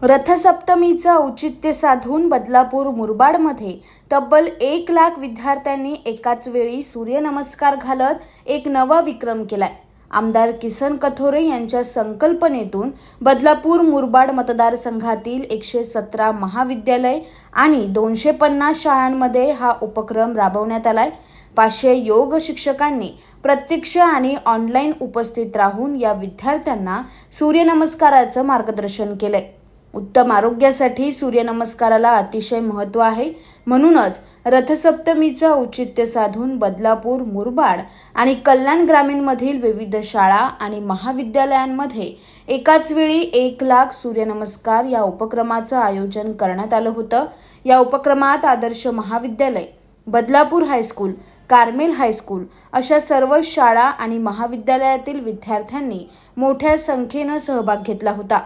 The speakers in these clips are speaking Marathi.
रथसप्तमीचं औचित्य साधून बदलापूर मुरबाडमध्ये तब्बल 1 लाख विद्यार्थ्यांनी एकाच वेळी सूर्यनमस्कार घालत एक नवा विक्रम केलाय। आमदार किसन कथोरे यांच्या संकल्पनेतून बदलापूर मुरबाड मतदारसंघातील 117 महाविद्यालय आणि 250 शाळांमध्ये हा उपक्रम राबवण्यात आलाय। 500 योग शिक्षकांनी प्रत्यक्ष आणि ऑनलाईन उपस्थित राहून या विद्यार्थ्यांना सूर्यनमस्काराचं मार्गदर्शन केलंय। उत्तम आरोग्यासाठी सूर्यनमस्काराला अतिशय महत्त्व आहे। म्हणूनच रथसप्तमीचं औचित्य साधून बदलापूर मुरबाड आणि कल्याण ग्रामीणमधील विविध शाळा आणि महाविद्यालयांमध्ये एकाच वेळी 1 लाख सूर्यनमस्कार या उपक्रमाचं आयोजन करण्यात आलं होतं। या उपक्रमात आदर्श महाविद्यालय, बदलापूर हायस्कूल, कार्मेल हायस्कूल अशा सर्व शाळा आणि महाविद्यालयातील विद्यार्थ्यांनी मोठ्या संख्येनं सहभाग घेतला होता।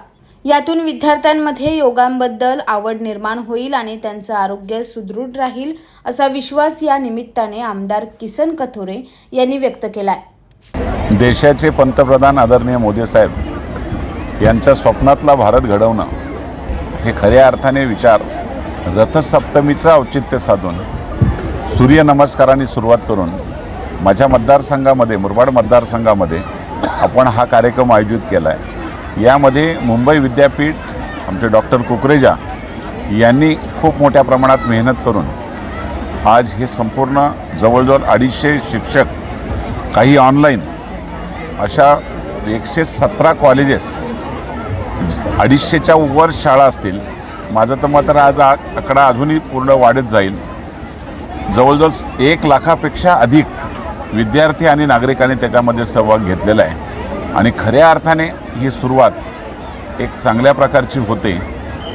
यातून विद्यार्थ्यांमध्ये योगांबद्दल आवड निर्माण होईल आणि त्यांचं आरोग्य सुदृढ राहील असा विश्वास या निमित्ताने आमदार किसन कथोरे यांनी व्यक्त केलाय। देशाचे पंतप्रधान आदरणीय मोदी साहेब यांच्या स्वप्नातला भारत घडवणं हे खऱ्या अर्थाने विचार रथसप्तमीचं औचित्य साधून सूर्यनमस्कारांनी सुरुवात करून माझ्या मतदारसंघामध्ये मुरबाड मतदारसंघामध्ये आपण हा कार्यक्रम आयोजित केला आहे। यामध्ये मुंबई विद्यापीठ आमचे डॉक्टर कुकरेजा यांनी खूप मोठ्या प्रमाणात मेहनत करून आज हे संपूर्ण जवळजवळ 250 शिक्षक, काही ऑनलाईन अशा 117 कॉलेजेस, 250च्या वर शाळा असतील। माझं तर मत आज आकडा अजूनही पूर्ण वाढत जाईल। जवळजवळ 1 लाखापेक्षा अधिक विद्यार्थी आणि नागरिकांनी त्याच्यामध्ये सहभाग घेतलेला आहे आणि खऱ्या अर्थाने ही सुरुवात एक चांगल्या प्रकारची होते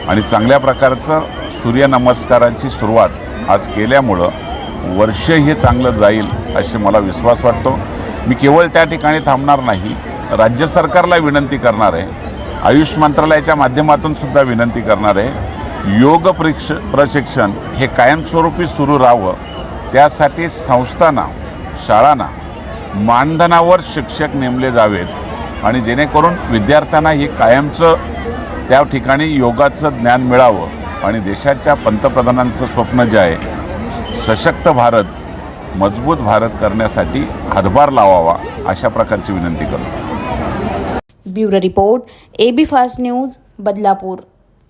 आणि चांगल्या प्रकारचं सूर्यनमस्कारांची सुरुवात आज केल्यामुळं वर्ष हे चांगलं जाईल असे मला विश्वास वाटतो। मी केवळ त्या ठिकाणी थांबणार नाही, राज्य सरकारला विनंती करणार आहे, आयुष मंत्रालयाच्या माध्यमातून सुद्धा विनंती करणार आहे, योग प्रशिक्षण हे कायमस्वरूपी सुरू राहावं। त्यासाठी संस्थांना, शाळांना मानधनावर शिक्षक नेमले जावेत आणि जेणेकरून विद्यार्थ्यांना हे कायमचं त्या ठिकाणी योगाचं ज्ञान मिळावं आणि देशाच्या पंतप्रधानांचं स्वप्न जे आहे सशक्त भारत, मजबूत भारत करण्यासाठी हातभार लावावा अशा प्रकारची विनंती करतो। Bureau report, AB fast news, Badlapur.